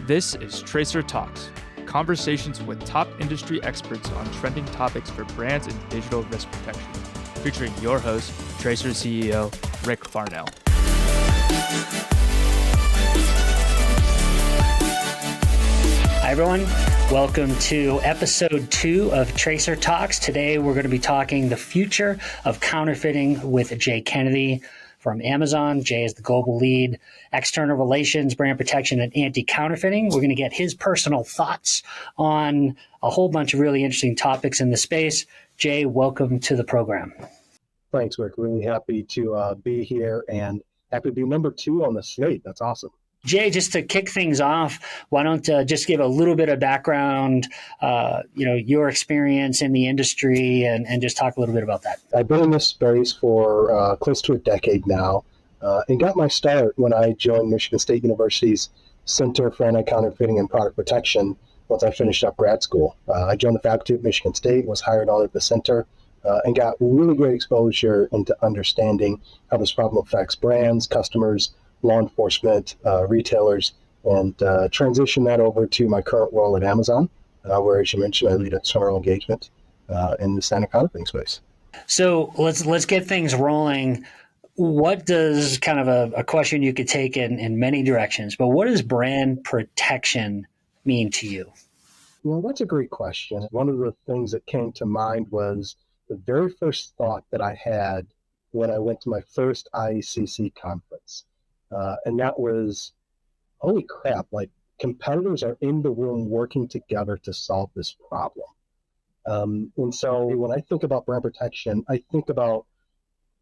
This is Tracer Talks, conversations with top industry experts on trending topics for brands and digital risk protection, featuring your host, Tracer CEO, Rick Farnell. Hi, everyone. Welcome to episode 2 of Tracer Talks. Today, we're going to be talking the future of counterfeiting with Jay Kennedy from Amazon. Jay is the global lead, external relations, brand protection, and anti-counterfeiting. We're going to get his personal thoughts on a whole bunch of really interesting topics in the space. Jay, welcome to the program. Thanks, Rick. Really happy to be here and happy to be number 2 on the slate. That's awesome. Jay, just to kick things off, why don't just give a little bit of background, your experience in the industry and just talk a little bit about that. I've been in this space for close to a decade now and got my start when I joined Michigan State University's Center for Anti-Counterfeiting and Product Protection once I finished up grad school. I joined the faculty at Michigan State, was hired on at the center, and got really great exposure into understanding how this problem affects brands, customers, law enforcement, retailers, and transition that over to my current role at Amazon, where, as you mentioned, I lead external engagement in the anti-counterfeiting space. So let's get things rolling. What does kind of a question you could take in many directions, but what does brand protection mean to you? Well, that's a great question. One of the things that came to mind was the very first thought that I had when I went to my first IACC conference. And that was, holy crap, like competitors are in the room working together to solve this problem. And so when I think about brand protection, I think about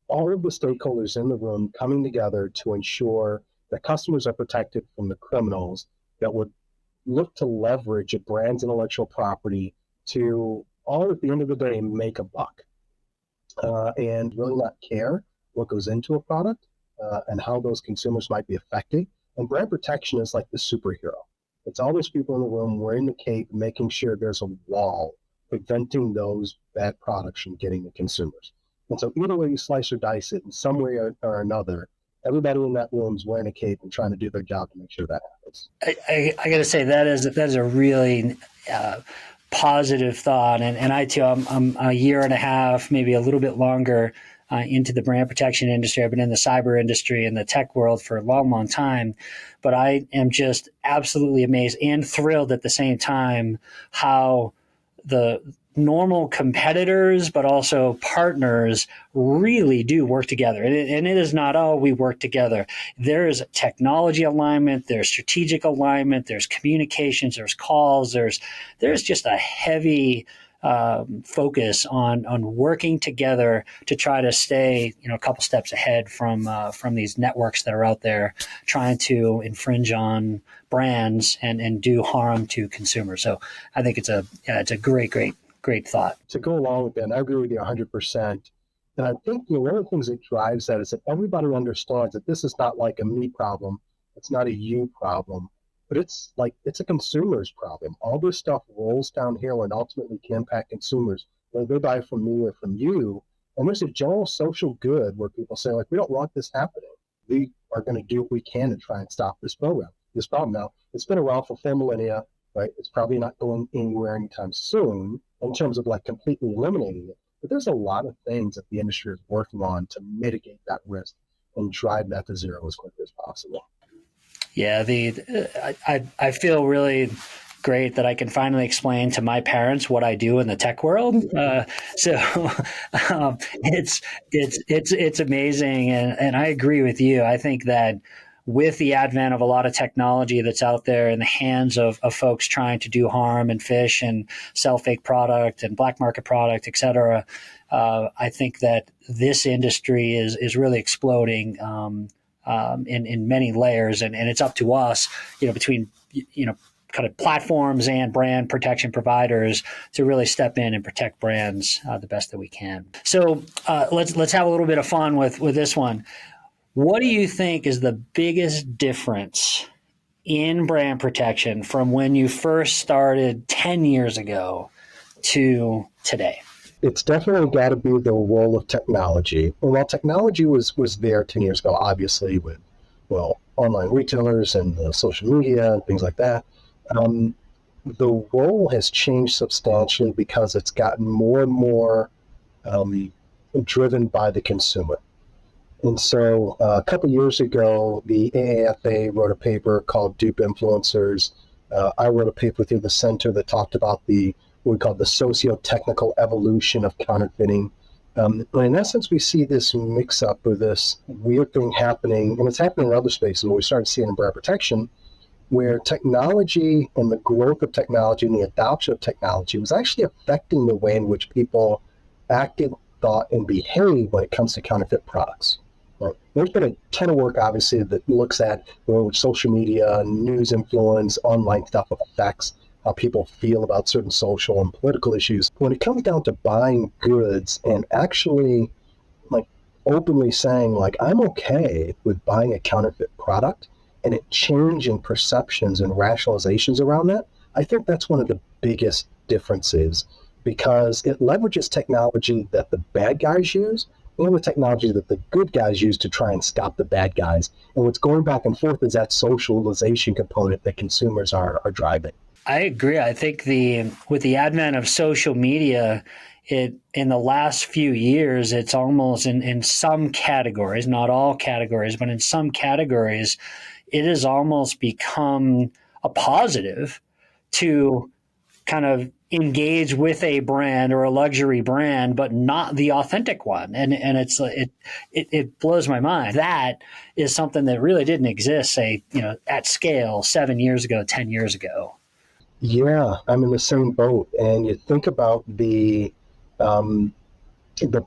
all of the stakeholders in the room coming together to ensure that customers are protected from the criminals that would look to leverage a brand's intellectual property to all at the end of the day make a buck and really not care what goes into a product. And how those consumers might be affected. And brand protection is like the superhero. It's all those people in the room wearing the cape, making sure there's a wall preventing those bad products from getting to consumers. And so either way you slice or dice it, in some way or another, everybody in that room is wearing a cape and trying to do their job to make sure that happens. I got to say, that is a really positive thought. And I, too, I'm a year and a half, maybe a little bit longer, into the brand protection industry. I've been in the cyber industry and the tech world for a long, long time, but I am just absolutely amazed and thrilled at the same time how the normal competitors, but also partners really do work together. And it is not, we work together. There is technology alignment, there's strategic alignment, there's communications, there's calls, there's just a heavy focus on working together to try to stay, a couple steps ahead from these networks that are out there trying to infringe on brands and do harm to consumers. So I think it's a great thought. To go along with that, and I agree with you 100%. And I think one of the things that drives that is that everybody understands that this is not like a me problem. It's not a you problem. But it's a consumer's problem. All this stuff rolls downhill and ultimately can impact consumers, whether they buy from me or from you. And there's a general social good where people say, we don't want this happening. We are going to do what we can to try and stop this problem. Now, it's been around for 4 millennia, right? It's probably not going anywhere anytime soon in terms of completely eliminating it. But there's a lot of things that the industry is working on to mitigate that risk and drive that to zero as quickly as possible. Yeah, I feel really great that I can finally explain to my parents what I do in the tech world. It's amazing, and I agree with you. I think that with the advent of a lot of technology that's out there in the hands of folks trying to do harm and phish and sell fake product and black market product, et cetera, I think that this industry is really exploding. In many layers, and it's up to us, between kind of platforms and brand protection providers to really step in and protect brands the best that we can. So let's have a little bit of fun with this one. What do you think is the biggest difference in brand protection from when you first started 10 years ago to today? It's definitely got to be the role of technology. And while technology was there 10 years ago, obviously with, online retailers and social media and things like that, The role has changed substantially because it's gotten more and more driven by the consumer. And so a couple of years ago, the AAFA wrote a paper called Dupe Influencers. I wrote a paper within the center that talked about what we call the socio-technical evolution of counterfeiting. In essence, we see this mix-up or this weird thing happening, and it's happening in other spaces, but we started seeing in brand protection, where technology and the growth of technology and the adoption of technology was actually affecting the way in which people acted, thought, and behaved when it comes to counterfeit products. Right? There's been a ton of work, obviously, that looks at which social media, news influence, online stuff affects how people feel about certain social and political issues. When it comes down to buying goods and actually like openly saying, like, I'm okay with buying a counterfeit product, and it changing perceptions and rationalizations around that, I think that's one of the biggest differences, because it leverages technology that the bad guys use and the technology that the good guys use to try and stop the bad guys. And what's going back and forth is that socialization component that consumers are driving. I agree. I think with the advent of social media, in the last few years, it's almost in some categories, not all categories, but in some categories, it has almost become a positive to kind of engage with a brand or a luxury brand, but not the authentic one. And it blows my mind. That is something that really didn't exist, say, at scale 7 years ago, 10 years ago. Yeah, I'm in the same boat. And you think about the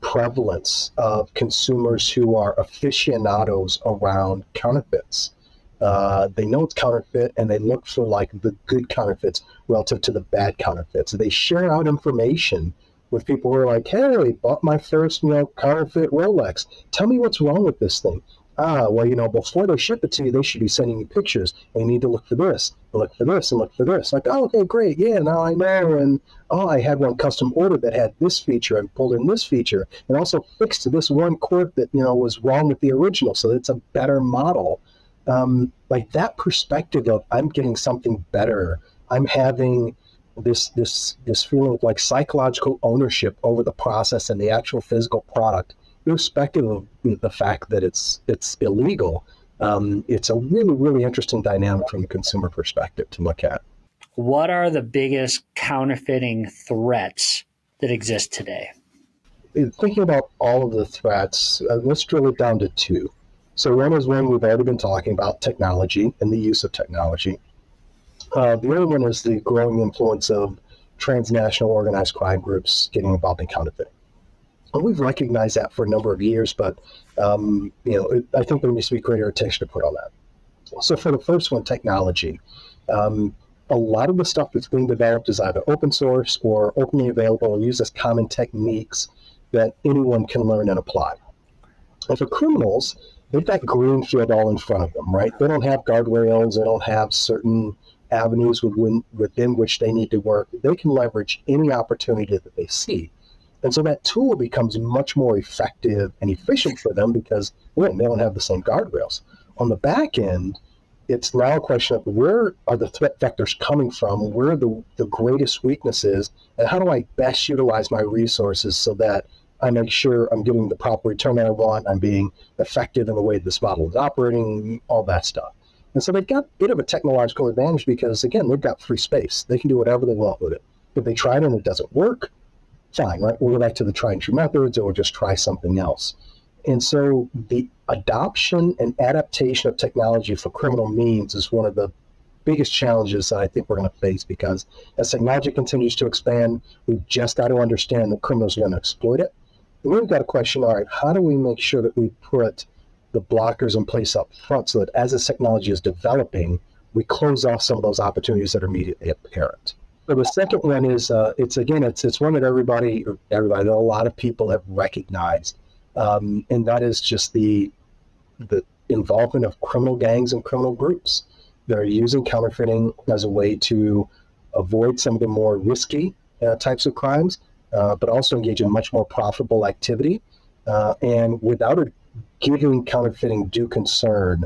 prevalence of consumers who are aficionados around counterfeits. They know it's counterfeit, and they look for like the good counterfeits relative to the bad counterfeits. They share out information with people who are like, "Hey, I bought my first, counterfeit Rolex. Tell me what's wrong with this thing." Well, before they ship it to you, they should be sending you pictures, and you need to look for this, and look for this, and look for this. Like, oh, okay, great, yeah, now I know. And I had one custom order that had this feature and pulled in this feature, and also fixed this one quirk that was wrong with the original, so it's a better model. Like that perspective of I'm getting something better, I'm having this feeling of like psychological ownership over the process and the actual physical product, irrespective of the fact that it's illegal. It's a really, really interesting dynamic from the consumer perspective to look at. What are the biggest counterfeiting threats that exist today? Thinking about all of the threats, let's drill it down to two. So one is one we've already been talking about, technology and the use of technology. The other one is the growing influence of transnational organized crime groups getting involved in counterfeiting. And we've recognized that for a number of years, but I think there needs to be greater attention to put on that. So for the first one, technology, a lot of the stuff that's being developed is either open source or openly available and uses common techniques that anyone can learn and apply. And for criminals, they've got greenfield all in front of them, right? They don't have guardrails. They don't have certain avenues within which they need to work. They can leverage any opportunity that they see. And so that tool becomes much more effective and efficient for them because, again, they don't have the same guardrails. On the back end, it's now a question of where are the threat vectors coming from? Where are the greatest weaknesses? And how do I best utilize my resources so that I make sure I'm getting the proper return that I want, I'm being effective in the way this model is operating, all that stuff. And so they've got a bit of a technological advantage because, again, they've got free space. They can do whatever they want with it. If they try it and it doesn't work, fine, right? We'll go back to the try and true methods or just try something else. And so the adoption and adaptation of technology for criminal means is one of the biggest challenges that I think we're going to face, because as technology continues to expand, we've just got to understand that criminals are going to exploit it. And we've got to question, all right, how do we make sure that we put the blockers in place up front so that as this technology is developing, we close off some of those opportunities that are immediately apparent. So the second one is, it's one that everybody, that a lot of people have recognized, and that is just the involvement of criminal gangs and criminal groups. They're using counterfeiting as a way to avoid some of the more risky types of crimes, but also engage in much more profitable activity, and without giving counterfeiting due concern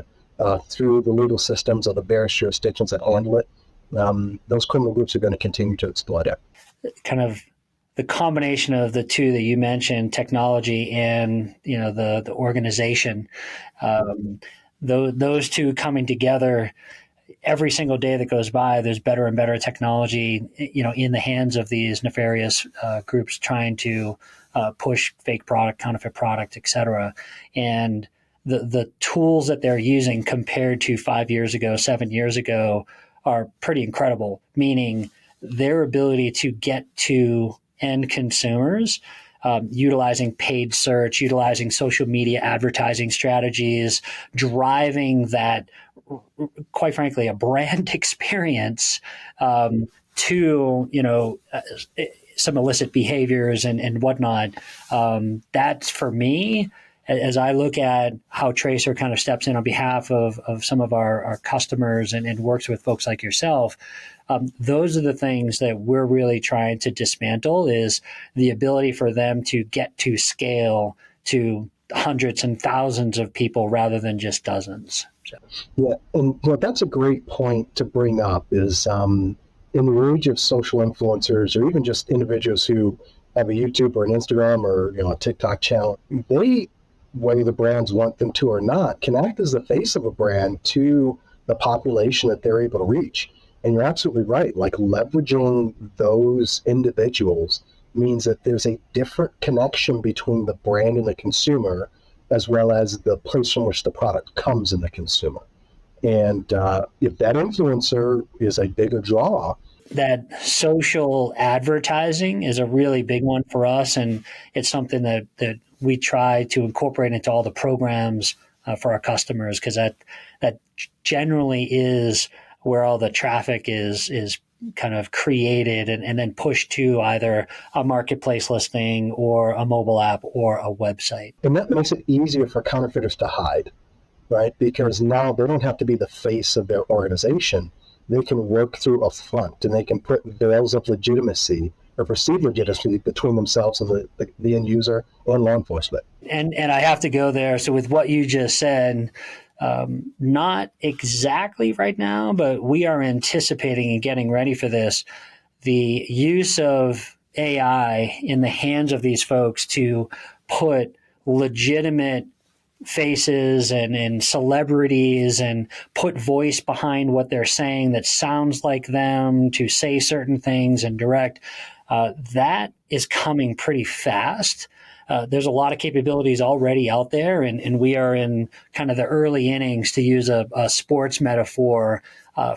through the legal systems of the various jurisdictions that handle it. those criminal groups are going to continue to exploit it. Kind of the combination of the two that you mentioned, technology and the organization, those two coming together. Every single day that goes by, there's better and better technology, in the hands of these nefarious groups trying to push fake product, counterfeit product, et cetera. And the tools that they're using compared to 5 years ago, 7 years ago, are pretty incredible, meaning their ability to get to end consumers, utilizing paid search, utilizing social media advertising strategies, driving that, quite frankly, a brand experience to some illicit behaviors and whatnot. That's, for me, as I look at how Tracer kind of steps in on behalf of some of our customers and works with folks like yourself, those are the things that we're really trying to dismantle, is the ability for them to get to scale to hundreds and thousands of people rather than just dozens. So. Yeah, and that's a great point to bring up, is in the age of social influencers, or even just individuals who have a YouTube or an Instagram or a TikTok channel, they, whether the brands want them to or not, can act as the face of a brand to the population that they're able to reach. And you're absolutely right. Like, leveraging those individuals means that there's a different connection between the brand and the consumer, as well as the place from which the product comes in the consumer. And if that influencer is a bigger draw, that social advertising is a really big one for us, and it's something that we try to incorporate into all the programs for our customers, because that generally is where all the traffic is kind of created and then pushed to either a marketplace listing or a mobile app or a website. And that makes it easier for counterfeiters to hide, right? Because now they don't have to be the face of their organization. They can work through a front, and they can put veils of legitimacy or perceived legitimacy between themselves and the end user and law enforcement. And I have to go there. So with what you just said, not exactly right now, but we are anticipating and getting ready for this, the use of AI in the hands of these folks to put legitimate faces and celebrities and put voice behind what they're saying that sounds like them, to say certain things and direct. That is coming pretty fast. There's a lot of capabilities already out there, and we are in kind of the early innings, to use a sports metaphor,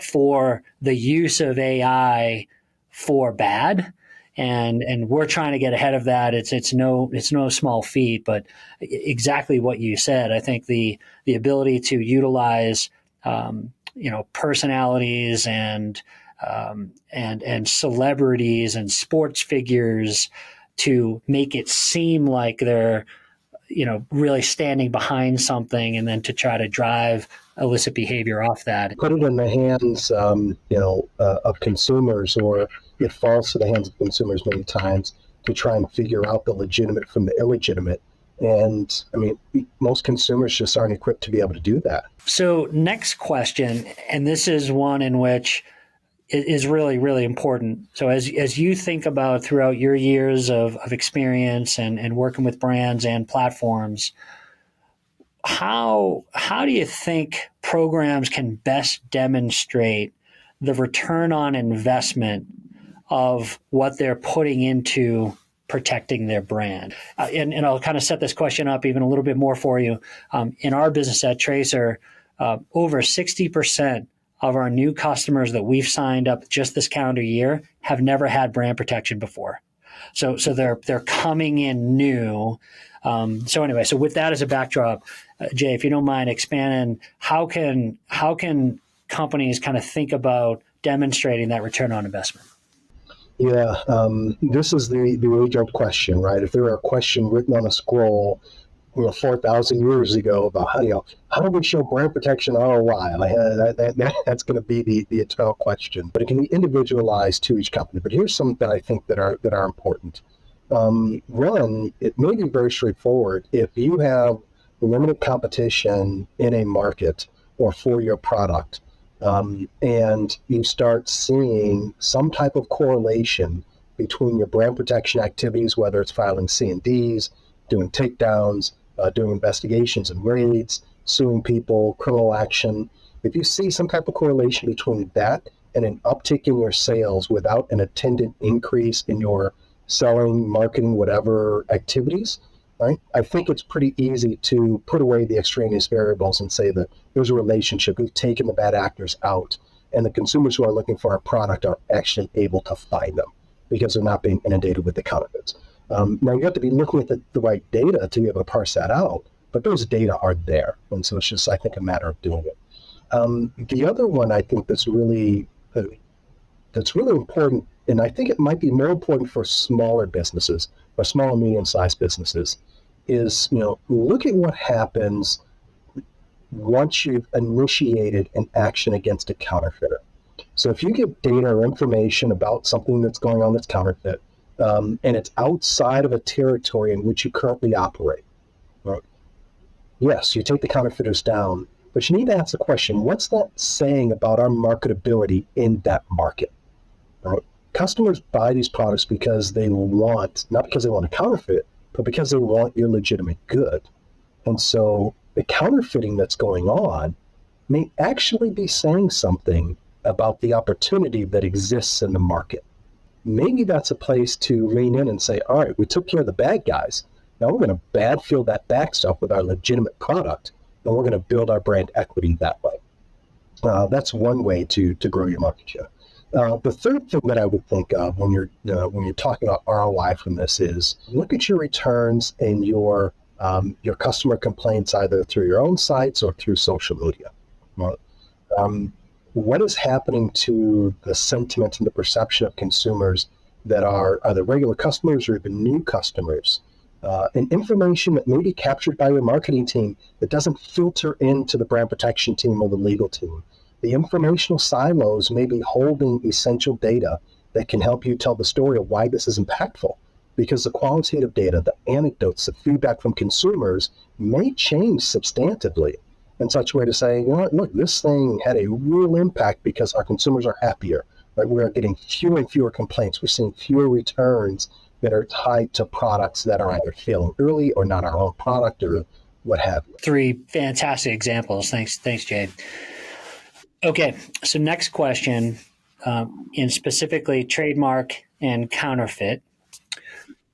for the use of AI for bad. And we're trying to get ahead of that. It's no small feat, but exactly what you said. I think the ability to utilize personalities and celebrities and sports figures to make it seem like they're really standing behind something, and then to try to drive illicit behavior off that. Put it in the hands of consumers, or it falls to the hands of consumers many times, to try and figure out the legitimate from the illegitimate. And I mean, most consumers just aren't equipped to be able to do that. So next question, and this is one in which is really, really important. So as you think about throughout your years of experience and working with brands and platforms, how do you think programs can best demonstrate the return on investment of what they're putting into protecting their brand? And I'll kind of set this question up even a little bit more for you. In our business at Tracer, over 60% of our new customers that we've signed up just this calendar year have never had brand protection before. So they're coming in new. So anyway, so with that as a backdrop, Jay, if you don't mind expanding, how can companies kind of think about demonstrating that return on investment? Yeah, this is the age-old question, right? If there were a question written on a scroll 4,000 years ago about how do we show brand protection ROI? That's going to be the eternal question. But it can be individualized to each company. But here's some that I think that are important. One, it may be very straightforward. If you have limited competition in a market or for your product, And you start seeing some type of correlation between your brand protection activities, whether it's filing C&Ds, doing takedowns, doing investigations and raids, suing people, criminal action. If you see some type of correlation between that and an uptick in your sales without an attendant increase in your selling, marketing, whatever activities, right? I think it's pretty easy to put away the extraneous variables and say that there's a relationship. We've taken the bad actors out, and the consumers who are looking for our product are actually able to find them because they're not being inundated with the counterfeits. Now, you have to be looking at the right data to be able to parse that out, but those data are there. And so it's just, I think, a matter of doing it. The other one I think that's really important, and I think it might be more important for smaller businesses or small and medium-sized businesses, is, look at what happens once you've initiated an action against a counterfeiter. So if you give data or information about something that's going on that's counterfeit, and it's outside of a territory in which you currently operate, right? Yes, you take the counterfeiters down, but you need to ask the question, what's that saying about our marketability in that market? Right? Customers buy these products because they want, not because they want a counterfeit, but because they want your legitimate good. And so the counterfeiting that's going on may actually be saying something about the opportunity that exists in the market. Maybe that's a place to lean in and say, all right, we took care of the bad guys. Now we're going to bad fill that back stuff with our legitimate product, and we're going to build our brand equity that way. That's one way to grow your market share. The third thing that I would think of when you're talking about ROI from this is look at your returns and your customer complaints either through your own sites or through social media. What is happening to the sentiment and the perception of consumers that are either regular customers or even new customers? And information that may be captured by your marketing team that doesn't filter into the brand protection team or the legal team. The informational silos may be holding essential data that can help you tell the story of why this is impactful, because the qualitative data, the anecdotes, the feedback from consumers may change substantively in such a way to say, look, this thing had a real impact because our consumers are happier. Right? We're getting fewer and fewer complaints. We're seeing fewer returns that are tied to products that are either failing early or not our own product or what have you. 3 fantastic examples. Thanks, Jade. Okay, so next question, in specifically trademark and counterfeit.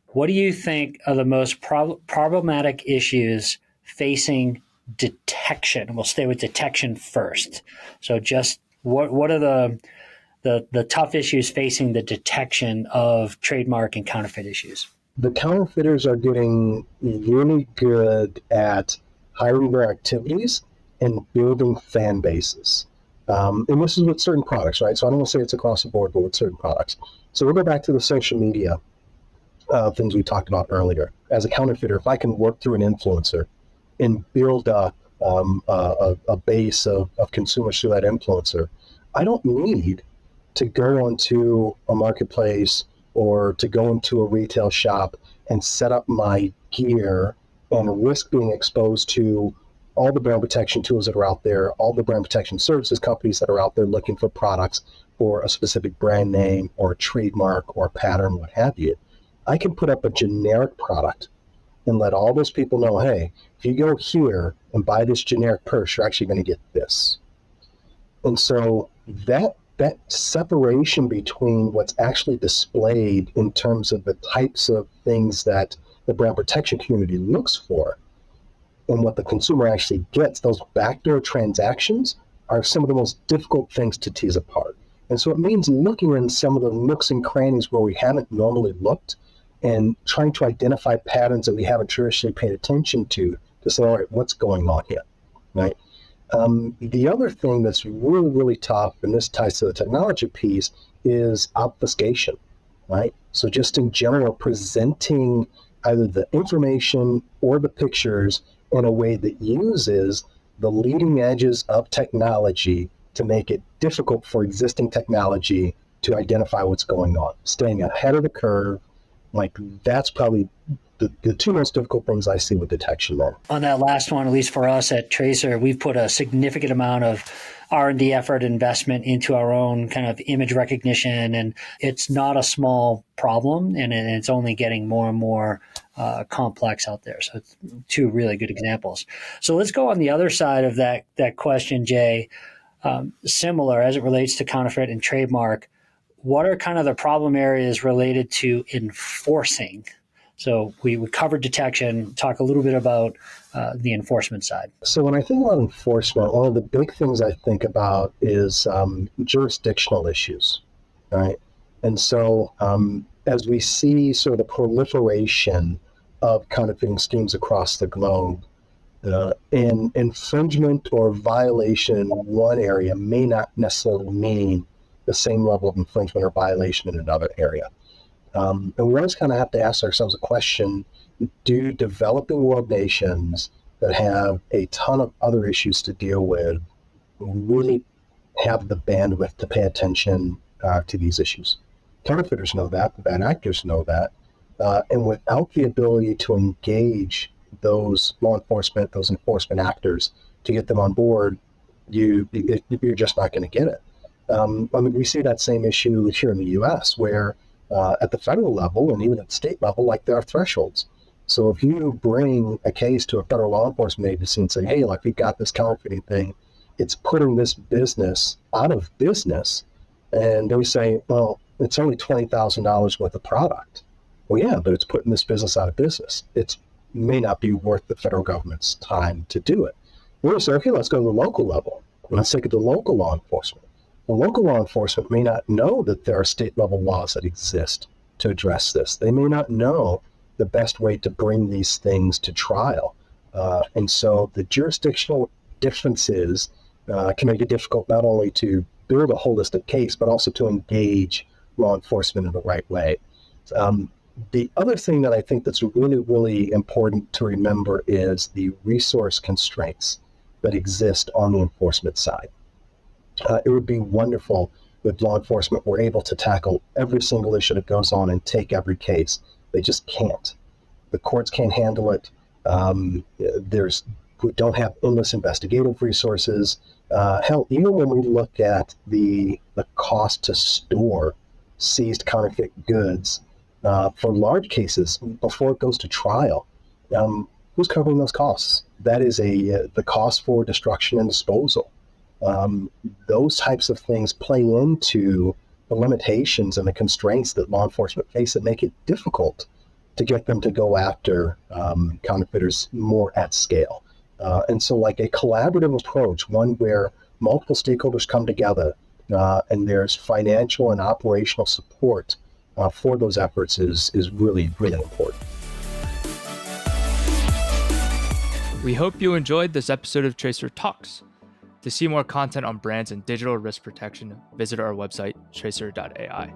What do you think are the most problematic issues facing detection? We'll stay with detection first. So just what are the tough issues facing the detection of trademark and counterfeit issues? The counterfeiters are getting really good at hiring their activities and building fan bases. And this is with certain products, right? So I don't want to say it's across the board, but with certain products. So we'll go back to the social media things we talked about earlier. As a counterfeiter, if I can work through an influencer and build up a base of consumers through that influencer, I don't need to go onto a marketplace or to go into a retail shop and set up my gear and risk being exposed to all the brand protection tools that are out there, all the brand protection services companies that are out there looking for products for a specific brand name or a trademark or a pattern, what have you. I can put up a generic product and let all those people know, hey, if you go here and buy this generic purse, you're actually going to get this. And so that separation between what's actually displayed in terms of the types of things that the brand protection community looks for and what the consumer actually gets, those backdoor transactions are some of the most difficult things to tease apart. And so it means looking in some of the nooks and crannies where we haven't normally looked and trying to identify patterns that we haven't traditionally paid attention to say, all right, what's going on here, right? The other thing that's really, really tough, and this ties to the technology piece, is obfuscation, right? So just in general, presenting either the information or the pictures in a way that uses the leading edges of technology to make it difficult for existing technology to identify what's going on. Staying ahead of the curve, like that's probably the two most difficult things I see with detection there. On that last one, at least for us at Tracer, we've put a significant amount of R&D effort investment into our own kind of image recognition, and it's not a small problem, and it's only getting more and more complex out there. So it's two really good examples. So let's go on the other side of that question, Jay. Similar as it relates to counterfeit and trademark, what are kind of the problem areas related to enforcing? So we covered detection, talk a little bit about the enforcement side. So when I think about enforcement, one of the big things I think about is jurisdictional issues, right? And so as we see sort of the proliferation of counterfeiting schemes across the globe, an infringement or violation in one area may not necessarily mean the same level of infringement or violation in another area. And we always kind of have to ask ourselves a question: do developing world nations that have a ton of other issues to deal with really have the bandwidth to pay attention to these issues? Counterfeiters know that, the bad actors know that, and without the ability to engage those law enforcement, those enforcement actors to get them on board, you're just not going to get it. I mean, we see that same issue here in the U.S., where at the federal level and even at the state level, like, there are thresholds. So if you bring a case to a federal law enforcement agency and say, hey, like, we've got this counterfeiting thing, it's putting this business out of business, and they say, well, it's only $20,000 worth of product. Well, yeah, but it's putting this business out of business. It may not be worth the federal government's time to do it. We're going to say, okay, let's go to the local level. Let's take it to local law enforcement. The local law enforcement may not know that there are state-level laws that exist to address this. They may not know the best way to bring these things to trial. And so the jurisdictional differences can make it difficult not only to build a holistic case, but also to engage law enforcement in the right way. The other thing that I think that's really, really important to remember is the resource constraints that exist on the enforcement side. It would be wonderful if law enforcement were able to tackle every single issue that goes on and take every case. They just can't. The courts can't handle it. We don't have endless investigative resources. Hell, even when we look at the cost to store seized counterfeit goods for large cases before it goes to trial, who's covering those costs? That is the cost for destruction and disposal. Those types of things play into the limitations and the constraints that law enforcement face that make it difficult to get them to go after counterfeiters more at scale. And so, like, a collaborative approach, one where multiple stakeholders come together and there's financial and operational support for those efforts is really, really important. We hope you enjoyed this episode of Tracer Talks. To see more content on brands and digital risk protection, visit our website, tracer.ai.